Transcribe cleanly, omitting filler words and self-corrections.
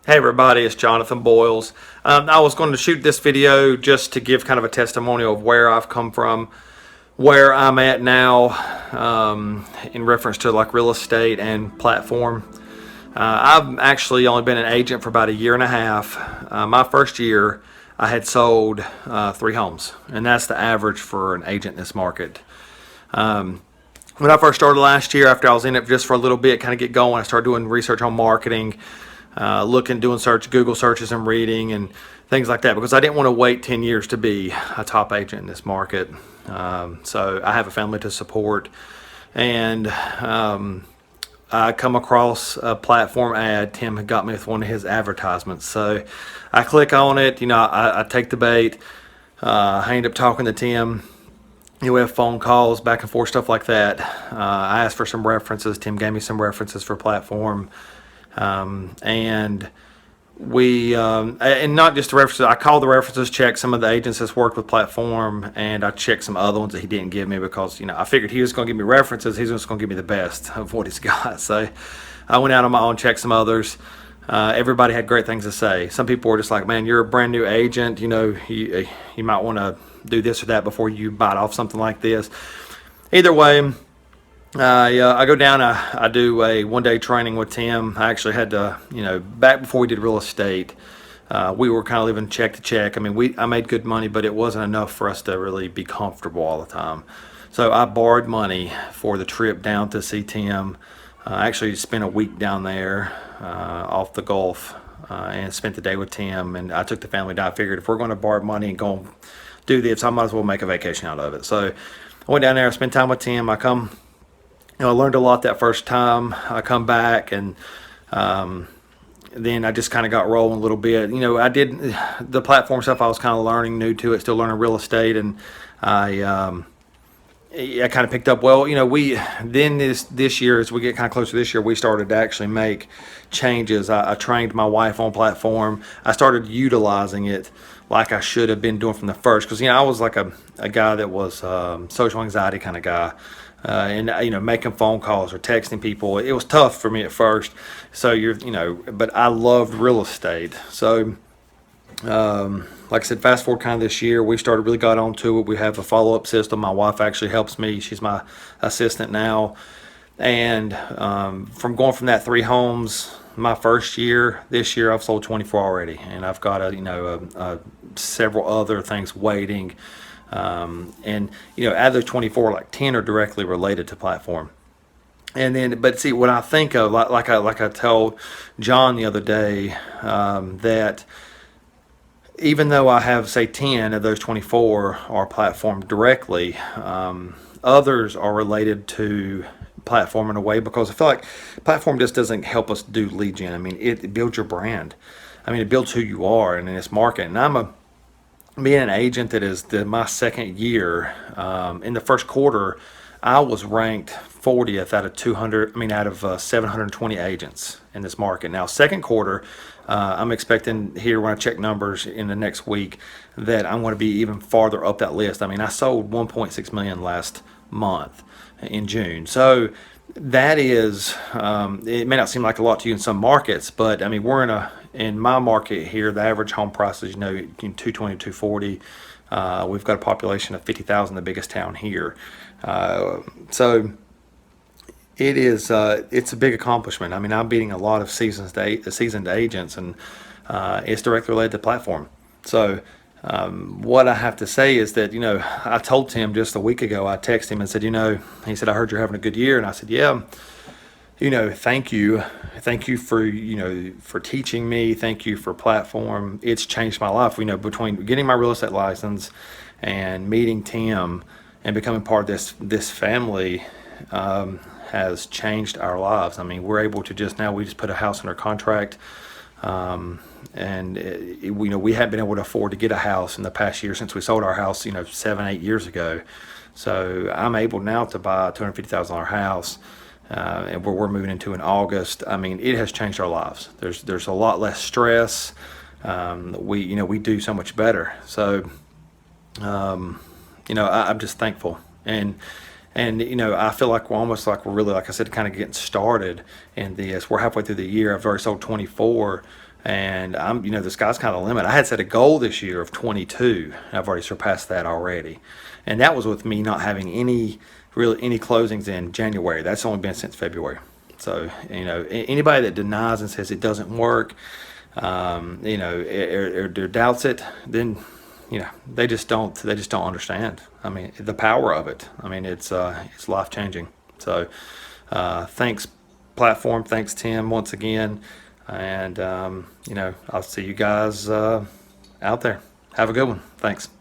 Hey everybody, it's Jonathan Boyles. I was going to shoot this video just to give kind of a testimonial of where I've come from, where I'm at now, in reference to like real estate and platform. I've actually only been an agent for about a year and a half. My first year, I had sold 3 homes, and that's the average for an agent in this market. When I first started last year, after I was in it just for a little bit, kind of get going, I started doing research on marketing, doing Google searches and reading and things like that because I didn't want to wait 10 years to be a top agent in this market. So I have a family to support, and I come across a platform ad. Tim had got me with one of his advertisements. So I click on it, I take the bait. I end up talking to Tim. We have phone calls, back and forth, stuff like that. I asked for some references. Tim gave me some references for platform. And and not just the references, I called the references, checked some of the agents that's worked with platform, and I checked some other ones that he didn't give me because, I figured he was going to give me references. He's just going to give me the best of what he's got. So I went out on my own, checked some others. Everybody had great things to say. Some people were just like, man, you're a brand new agent. You might want to do this or that before you bite off something like this. Either way, I go down. I do a one-day training with Tim. I actually had to, back before we did real estate, we were kind of living check to check. I made good money, but it wasn't enough for us to really be comfortable all the time. So I borrowed money for the trip down to see Tim. I actually spent a week down there off the Gulf and spent the day with Tim. And I took the family down. I figured if we're going to borrow money and go do this, I might as well make a vacation out of it. So I went down there, I spent time with Tim. I learned a lot that first time. I come back, and then I just kind of got rolling a little bit. I did the platform stuff. I was kind of learning, new to it, still learning real estate, and I kind of picked up well. We then this year, as we get kind of closer to this year, we started to actually make changes. I trained my wife on platform. I started utilizing it like I should have been doing from the first, because I was like a guy that was social anxiety kind of guy. And making phone calls or texting people, it was tough for me at first. So but I loved real estate. So like I said, fast forward kind of this year, we really got onto it. We have a follow-up system. My wife actually helps me. She's my assistant now. And from going from that 3 homes my first year, this year I've sold 24 already, and I've got several other things waiting. And out of the 24, like 10 are directly related to platform. And then, but see, what I think of, like I told John the other day, that even though I have, say, 10 of those 24 are platform directly, others are related to platform in a way, because I feel like platform just doesn't help us do lead gen. It builds your brand. It builds who you are in this market. And being an agent that is my second year, in the first quarter, I was ranked 40th out of 720 agents in this market. Now, second quarter, I'm expecting here when I check numbers in the next week that I'm going to be even farther up that list. I sold 1.6 million last month in June. So that is, it may not seem like a lot to you in some markets, but we're in my market here, the average home price is, 220, 240. We've got a population of 50,000, the biggest town here. So it is, it's a big accomplishment. I'm beating a lot of seasoned agents, and it's directly related to platform. So what I have to say is that, I told Tim just a week ago, I texted him and said, he said, I heard you're having a good year. And I said, yeah. Thank you for teaching me. Thank you for platform. It's changed my life. Between getting my real estate license and meeting Tim and becoming part of this family, has changed our lives. We're able to we just put a house under contract, and we haven't been able to afford to get a house in the past year since we sold our house 7-8 years ago. So I'm able now to buy a $250,000 house. And we're moving into in August. It has changed our lives. There's a lot less stress. We do so much better. So, I'm just thankful. And I feel like we're really, like I said, kind of getting started in this. We're halfway through the year. I've already sold 24. And I'm, the sky's kind of the limit. I had set a goal this year of 22. I've already surpassed that already, and that was with me not having any closings in January. That's only been since February. So anybody that denies and says it doesn't work, or doubts it, then they just don't understand. I mean, the power of it. I mean, it's life changing. So thanks platform. Thanks Tim once again, and I'll see you guys out there. Have a good one. Thanks.